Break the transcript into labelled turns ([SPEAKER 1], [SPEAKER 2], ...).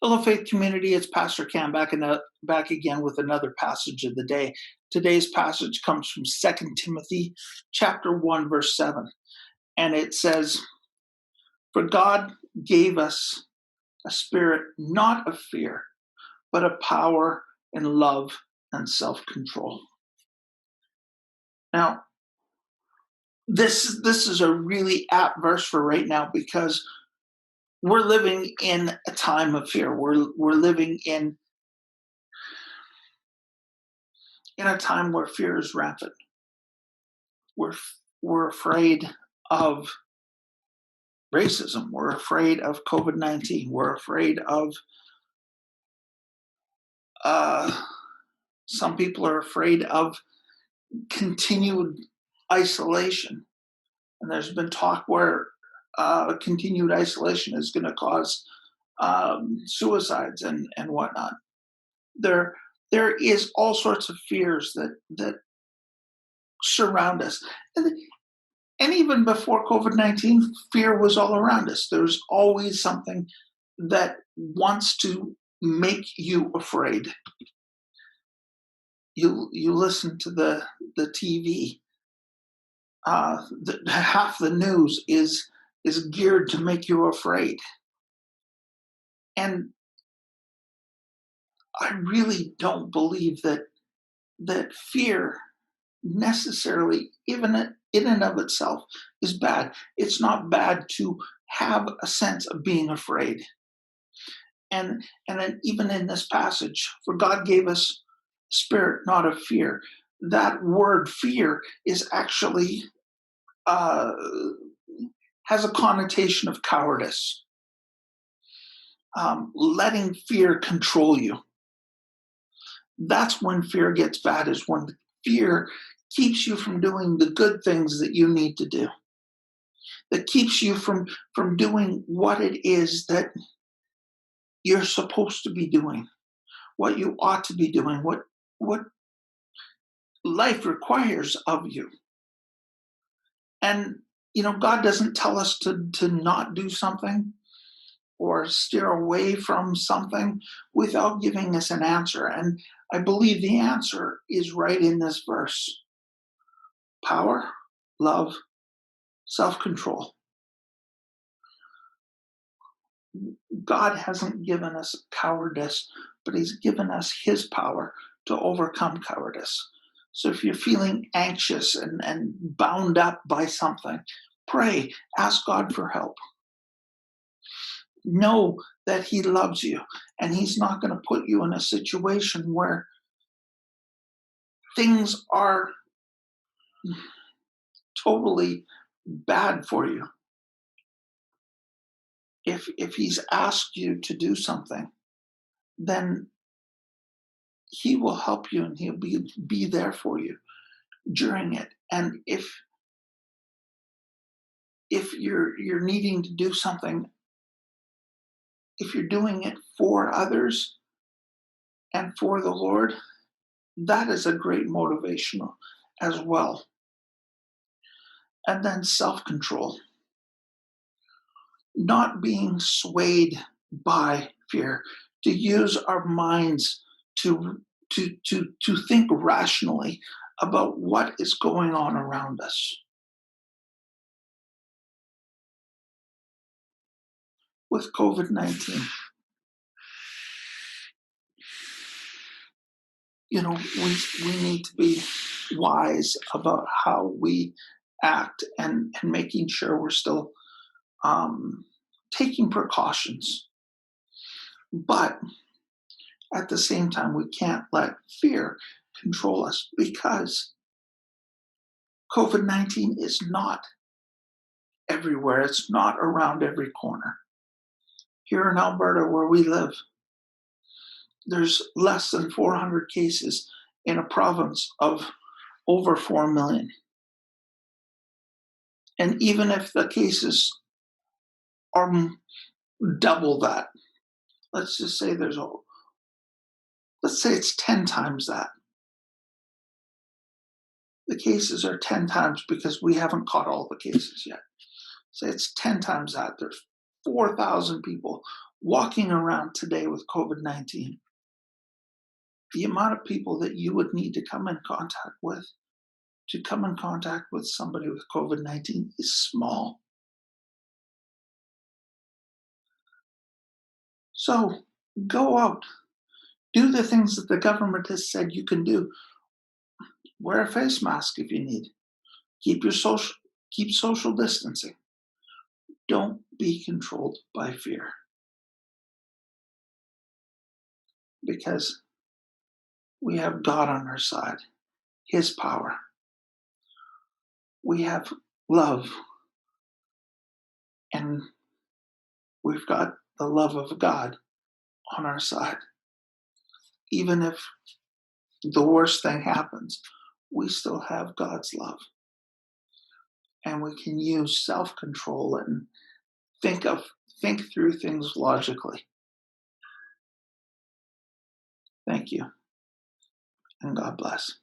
[SPEAKER 1] Hello, Faith Community. It's Pastor Cam back again with another passage of the day. Today's passage comes from 2 Timothy chapter 1, verse 7. And it says, "For God gave us a spirit not of fear, but of power and love and self-control." Now, this is a really apt verse for right now because we're living in a time of fear. We're living in a time where fear is rampant. We're afraid of racism. We're afraid of COVID-19. We're afraid of some people are afraid of continued isolation. And there's been talk where continued isolation is going to cause suicides and whatnot. There is all sorts of fears that surround us. And even before COVID-19, fear was all around us. There's always something that wants to make you afraid. You listen to the TV. Half the news is geared to make you afraid. And I really don't believe that fear necessarily, even in and of itself, is bad. It's not bad to have a sense of being afraid. And then even in this passage, for God gave us spirit not of fear. That word fear is actually has a connotation of cowardice. Letting fear control you. That's when fear gets bad, is when fear keeps you from doing the good things that you need to do. That keeps you from doing what it is that you're supposed to be doing, what you ought to be doing, what life requires of you. And God doesn't tell us to not do something or steer away from something without giving us an answer. And I believe the answer is right in this verse. Power, love, self-control. God hasn't given us cowardice, but he's given us his power to overcome cowardice. So if you're feeling anxious and bound up by something, pray, ask God for help. Know that he loves you, and he's not going to put you in a situation where things are totally bad for you. If he's asked you to do something, then he will help you and he'll be there for you during it. And if you're needing to do something, if you're doing it for others and for the Lord, that is a great motivational as well. And then self-control. Not being swayed by fear, to use our minds to think rationally about what is going on around us. With COVID-19, we need to be wise about how we act and making sure we're still taking precautions. But at the same time, we can't let fear control us, because COVID-19 is not everywhere. It's not around every corner. Here in Alberta, where we live, there's less than 400 cases in a province of over 4 million. And even if the cases are double that, let's just say let's say it's 10 times that. The cases are 10 times, because we haven't caught all the cases yet. Say it's 10 times that. There's 4,000 people walking around today with COVID-19, the amount of people that you would need to come in contact with somebody with COVID-19 is small. So go out, do the things that the government has said you can do. Wear a face mask if you need. Keep your social keep social distancing. Don't be controlled by fear because we have God on our side, His power. We have love, and we've got the love of God on our side. Even if the worst thing happens, we still have God's love. And we can use self-control and think of think through things logically. Thank you, and God bless.